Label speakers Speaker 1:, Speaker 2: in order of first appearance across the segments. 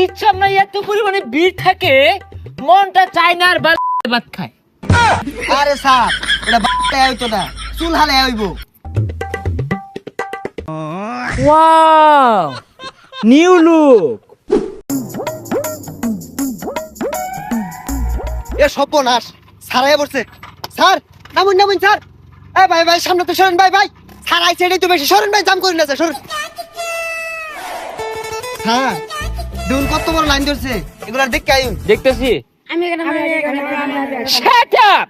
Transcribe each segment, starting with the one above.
Speaker 1: ইচ্ছা নাই এত পরিমাণে ভিড় থাকে মনটা চায় না আর ভাত খায়।
Speaker 2: আরে স্যার এটা বাচ্চা হইতো না, চুল হালে হইব।
Speaker 1: Wow new look.
Speaker 2: এ সর্বনাশ, স্যার আয়া পড়ছে। Sir নামুন নামুন sir. এ ভাই ভাই সামনে তো সরেন ভাই ভাই। স্যার আইছে এটাই তো বেশি, সরেন ভাই, জাম করেন না স্যার, সরেন। স্যার দেখুন কত বড় লাইন ধরছে, এগুলা দেখতে আইন।
Speaker 1: দেখতেছি। Shut up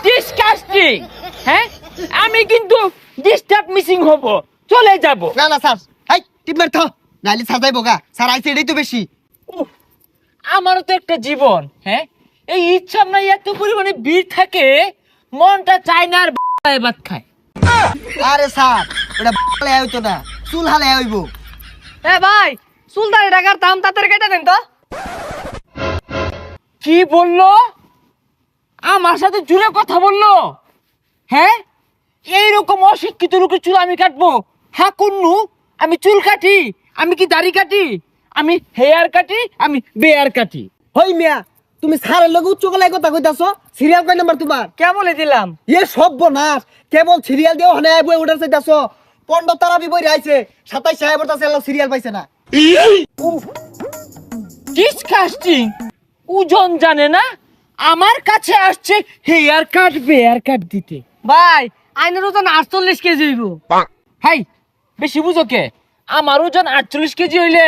Speaker 1: disgusting. হ্যাঁ আমি কিন্তু ডিস্টার্ব মিসিং হব, চলে যাব।
Speaker 2: না না স্যার, এই টিপ মার থাও, নাইলে স্যার যাইবো গা। স্যার আইছে এটাই তো বেশি।
Speaker 1: উফ, আমারও তো একটা জীবন। হ্যাঁ এই ইচ্ছা নাই এত পরিমাণে ভিড় থাকে মনটা চায় না আর ভাত খায়।
Speaker 2: আরে স্যার এটা হালে হইতো না, চুল হালে হইব।
Speaker 3: এ ভাই সুলতান টাকার দাম তাড়াতাড়ি কেটে দেন তো।
Speaker 1: কি বললো? আমার সাথে জুড়ে কথা বললো? হ্যাঁ এইরকম অশিক্ষিত লোকের চুল আমি কাটবো? হ্যাঁ কুন্নু, আমি চুল কাটি, আমি কি দাড়ি কাটি, আমি হেয়ার কাটি, আমি বেয়ার কাটি।
Speaker 2: হই মিয়া, তুমি স্যারের লগে উচ্চ গলায় কথা কইতাছো? সিরিয়াল কয় নাম্বার তোমার?
Speaker 3: কে বলে দিলাম?
Speaker 2: এ সর্বনাশ, কেবল সিরিয়াল দিও হনে বই উঠার চাইতাছো। 15 তারাবি বই আইছে, 27 সাহেব বলতাছে সিরিয়াল পাইছে না।
Speaker 1: ডিসকাস্টিং। ওজন জানে না, আমার কাছে আসছে হেয়ার কাট বেয়ার কাট দিতে।
Speaker 3: ভাই আইনের ওজন 48 কেজি হইব।
Speaker 1: হাই বেশি বুঝো কে? আমার ওজন 48 কেজি হইলে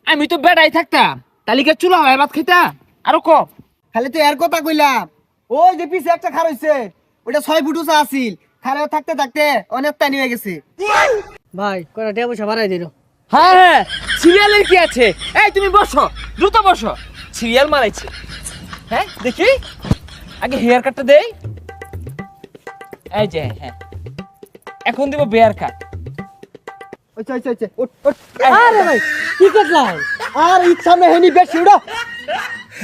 Speaker 1: আমি তো বেড়াই থাকতাম, তালিকা চুলা হয় ভাত খাইতা আরো কম।
Speaker 2: খালি তো এর কথা কইলাম। ওই যে পিছে একটা খার হইছে, ওটা 6 ফুট উঁচা আছিল, খারে থাকতে থাকতে অনেক টানি হয়ে গেছে।
Speaker 3: ভাই কয়টা টাকা পয়সা বাড়াই দিল।
Speaker 1: হ্যাঁ হ্যাঁ সিরিয়ালের কি আছে? এই তুমি বসো, দ্রুত বসো। সিরিয়াল মারাইছে। হ্যাঁ দেখি আগে হেয়ার কাটটা দেই। এই যে হ্যাঁ এখন দিব বেয়ার কাট।
Speaker 2: ওইছে ওইছে ওইছে, উঠ উঠ।
Speaker 3: আরে ভাই কি করলাম?
Speaker 2: আর ইচ্ছা মে হেনি বেশি উড়া।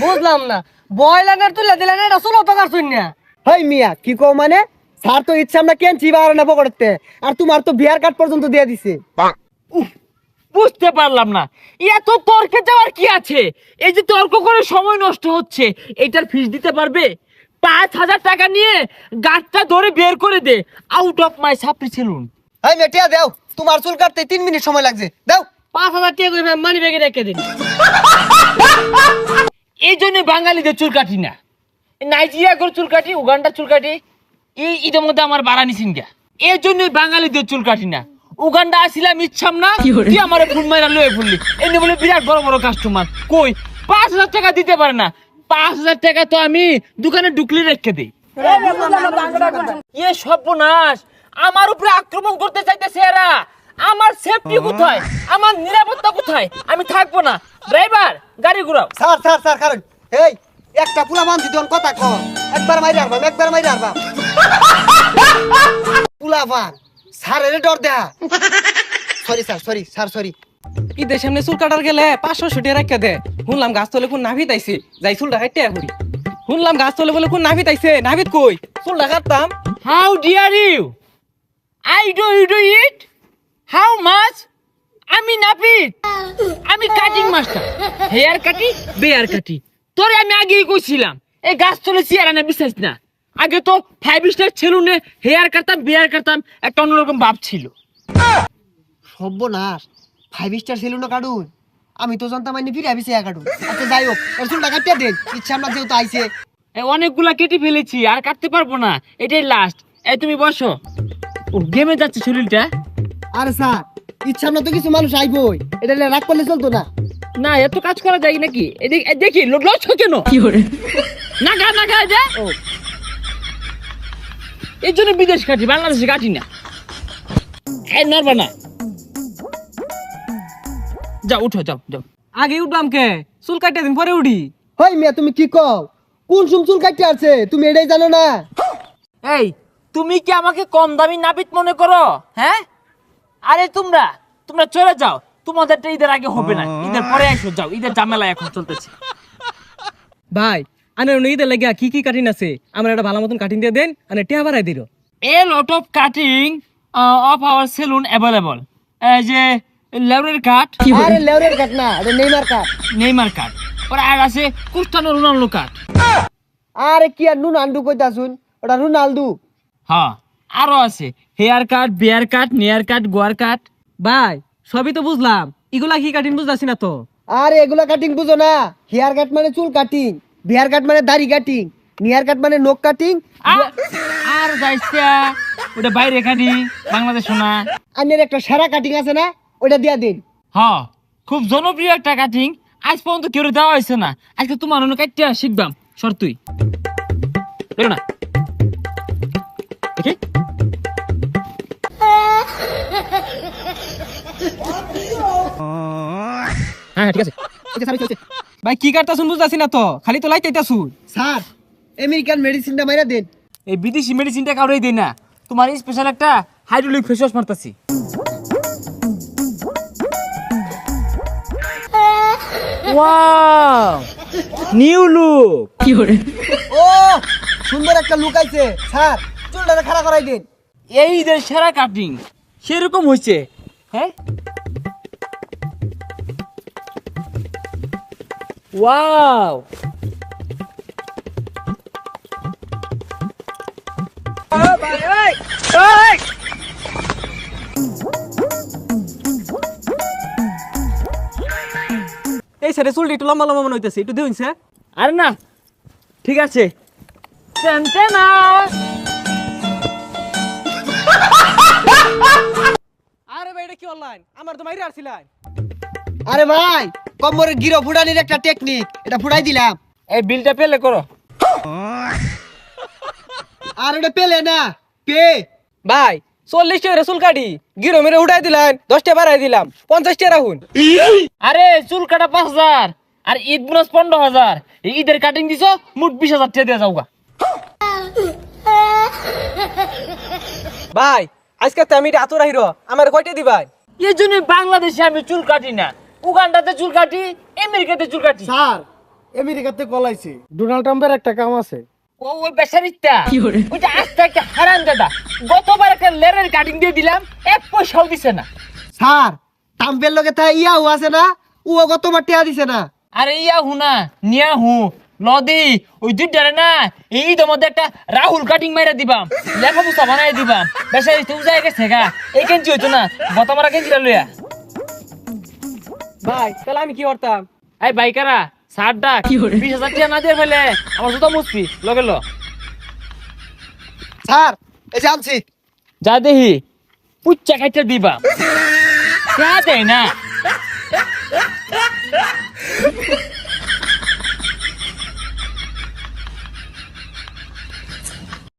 Speaker 3: বুঝলাম না, বয়লানের তুলে দিলেন, এটা ষোলো টাকার শূন্য।
Speaker 2: হই মিয়া কি কও মানে? স্যার তো ইচ্ছা আমরা কেনছি বার না পকড়তে, আর তোমার তো বিয়ার কাট পর্যন্ত দিয়ে দিছে।
Speaker 1: উফ, বুঝতে পারলাম না, এত তর্কে যাওয়ার কি আছে? এই যে তর্ক করে সময় নষ্ট হচ্ছে, এটার ফিস দিতে পারবে? 5,000 টাকা নিয়ে গাছটা ধরে বের করে দে, আউট অফ মাই সাপ্রি সেলুন।
Speaker 2: হই মেটিয়া দাও, তোমার চুল কাটতে 3 মিনিট সময় লাগছে, দাও।
Speaker 3: 5,000 টাকা করে মানি ব্যাগে রেখে দিন।
Speaker 1: এই জন্য বাঙালিদের চুল কাটি না, নাইজেরিয়া করে চুল কাটি, উগান্ডার চুল কাটি। এই ঈদের মধ্যে আমার বাড়ানি সিংহা, এই জন্য বাঙালিদের চুল কাটি না। উগান্ডা আসিলাম ইচ্ছাম না, তুই আমার ফোন মাইরা লয়ে ফুললি, এমনি বলে বিরাট বড় বড় কাস্টমার। কই 5,000 টাকা দিতে পারে না? 5,000 টাকা তো আমি দোকানে ঢুকলে রেখে দিই। এ সর্বনাশ, আমার উপরে আক্রমণ করতে চাইতেছে এরা। আমার সেফটি কোথায়, আমার নিরাপত্তা কোথায়? আমি থাকবো না। ড্রাইভার গাড়ি ঘুরাও।
Speaker 2: স্যার স্যার স্যার কারণ এই একটা পুরা মানছি তোর কথা কর, একবার মাইরে আরবাম, একবার মাইরে আরবাম। পুলাবান স্যারের ডর দেয়া। Sorry sir, sorry sir, sorry.
Speaker 4: ঈদের সামনে চুল কাটার গেলে 500 ছুটে রাখতে দে। শুনলাম গাছ তলে কোন নাভিত আইছে, যাই চুলটা কাটতে করি। শুনলাম গাছ তলে বলে কোন নাভিত আইছে, নাভিত কই? চুলটা কাটতাম।
Speaker 1: How dare you? I do you do it? How much? আমি নাপিত, আমি কাটিং মাস্টার। হেয়ার কাটি বেয়ার কাটি। তোরে আমি আগেই কইছিলাম এই গাছ তলে চেয়ার আনা বিশ্বাস না। আগে তো 5 স্টার সেলুনে হেয়ার কাটতাম বেয়ার কাটতাম, একটা অন্যরকম ভাব ছিল।
Speaker 2: সর্বনাশ, 5 স্টার সেলুনও কাটুন, আমি তো জানতাম আইনি ফিরে আইছে কাটুন। আচ্ছা যাই হোক, এর চুলটা কাটিয়ে দেন, ইচ্ছা আমরা যেহেতু আইছে।
Speaker 1: অনেকগুলা কেটে ফেলেছি, আর কাটতে পারবো না, এটাই লাস্ট। এই তুমি বসো। ও গেমে যাচ্ছে শরীরটা।
Speaker 2: আরে স্যার ইচ্ছা আমরা তো কিছু মানুষ আইবই, এটা নিয়ে রাগ করলে চলতো না।
Speaker 1: না এত কাজ করা যায় নাকি? দেখি লস কেন না গা না গা যা। এই জন্য বিদেশ কাটি, বাংলাদেশে কাটি না। এই নড়বা না, যাও উঠো, যাও যাও।
Speaker 4: আগে উঠলাম কে? চুল কাটতে দিন পরে উঠি।
Speaker 2: হই মিয়া তুমি কি কও? কোন সুম চুল কাটিয়ে আছে তুমি এটাই জানো না?
Speaker 1: এই তুমি কি আমাকে কম দামি নাপিত মনে করো? হ্যাঁ আরে তোমরা চলে যাও, তোমাদেরটা ঈদের আগে হবে না, ঈদের পরে আসো। যাও, ঈদের ঝামেলা এখন চলতেছে।
Speaker 4: ভাই আনের ঈদের লাগিয়া কি কি কাটিং আছে, আমার একটা ভালো মতন কাটিং দিয়ে দেন, আনে টিয়া বাড়াই দিল।
Speaker 1: A lot of cutting of our saloon available. যে লেউরের কাঠ,
Speaker 2: আরে লেউরের কাট না, এটা নেইমার কাট।
Speaker 1: নেইমার কাঠ, ওরা আর আছে ক্রিস্টিয়ানো রোনাল্ডো কাঠ।
Speaker 2: আরে কি আর রোনাল্ডো কইতাছুন, ওটা রোনাল্ডো।
Speaker 1: হ্যাঁ, আরো আছে হেয়ার কাট, বিয়ার কাট, নেয়ার কাট, গোয়ার কাট।
Speaker 4: ভাই সবই তো বুঝলাম, এগুলা কি কাটিং বুঝতাছি না তো।
Speaker 2: আরে এগুলা কাটিং বুঝো না? হেয়ার কাট মানে চুল কাটিং, বিয়ার কাট মানে দাড়ি কাটিং, নিয়ার কাট মানে নখ কাটিং।
Speaker 1: আর যাইছা ওটা বাইরে কাটি, বাংলাদেশ না।
Speaker 2: আনের একটা সেরা কাটিং আছে না, ওটা দিয়া দিন।
Speaker 1: হ্যাঁ, খুব জনপ্রিয় একটা কাটিং, আজ পর্যন্ত কেউ দেওয়া হয়েছে না। আজকে তোমার অন্য কাটটা শিখবাম, সর তুই বেরো না দেখি। হ্যাঁ ঠিক আছে।
Speaker 4: ভাই কি কাটতাছুন বুঝতাছি না তো, খালি তো লাইতাইতাছুন।
Speaker 2: স্যার আমেরিকান মেডিসিনটা মাইরা দেন।
Speaker 1: এই বিদেশি মেডিসিনটা কাউরেই দেই না, তোমার স্পেশাল একটা হাইড্রোলিক ফেস ওয়াশ মারতাছি। Wow, new look.
Speaker 2: ও সুন্দর একটা লুক আইছে। স্যার চুলটা খাড়া করাই দিন।
Speaker 1: এই ঈদের সেরা কাটিং সেরকম হয়েছে। হ্যাঁ, ওয়াও,
Speaker 4: এই স্যার চুলটা একটু লম্বা লম্বা মনে হইতেছে, একটু দিন স্যার।
Speaker 1: আরে না ঠিক আছে। টেনটেনা।
Speaker 4: আরে ভাই এটা কি অনলাইন, আমার তো মাইরে আসছিলেন।
Speaker 2: আরে ভাই কম্বরের গিরো ফুটানির একটা টেকনিক, এটা ফুটাই দিলাম।
Speaker 1: এই বিলটা পেলে করো।
Speaker 2: আর ওটা পেলে না, পে।
Speaker 4: ভাই 40 টাকা চুল কাটি, গিরো মেরে উঠাই দিলেন, 10 টাকা বাড়াই দিলাম, 50 টাকা রাখুন।
Speaker 1: আরে চুল কাটা 5,000 আর ঈদ বোনাস 15,000। এই ঈদের কাটিং দিছো, মোট 20,000 টাকা দিয়ে যাওগা।
Speaker 4: ভাই আজকে তো আমি এত রাহিরো, আমার কয়টা দিবাই?
Speaker 1: এই জন্য বাংলাদেশে আমি চুল কাটি না, উগান্ডাতে চুল কাটি, আমেরিকাতে চুল কাটি।
Speaker 2: স্যার আমেরিকাতে কলাইছে, ডোনাল্ড ট্রাম্পের একটা কাম আছে।
Speaker 1: ওই বেচারিটা ওইটা আস্তে একটা হারান দাদা, গতবার একটা লেরের কাটিং দিয়ে দিলাম, 1 পয়সাও দিছে না।
Speaker 2: স্যার ট্রাম্পের লগে তা ইয়াও আছে না, ও গতবার টিয়া দিছে না।
Speaker 1: আরে ইয়া হুনা নিয়া হু লদি ওই দুইটারে না, এই ঈদের মধ্যে একটা রাহুল কাটিং মাইরা দিবাম, লেখা বুঝা বানাই দিবাম। বেচারি তুই যাই গেছে গা, এই কেঞ্চি হইতো না, গতবার কেঞ্চিটা লইয়া।
Speaker 4: ভাই তাহলে আমি কি করতাম?
Speaker 1: এই বাইকারা সার ডাক, 20,000 টাকা না দিয়ে ফেলে আমার জুতা মুসপি লগে ল।
Speaker 2: স্যার এই যে আনছি।
Speaker 1: যা দেহি পুচ্চা খাইতে দিবা, যা দেয় না।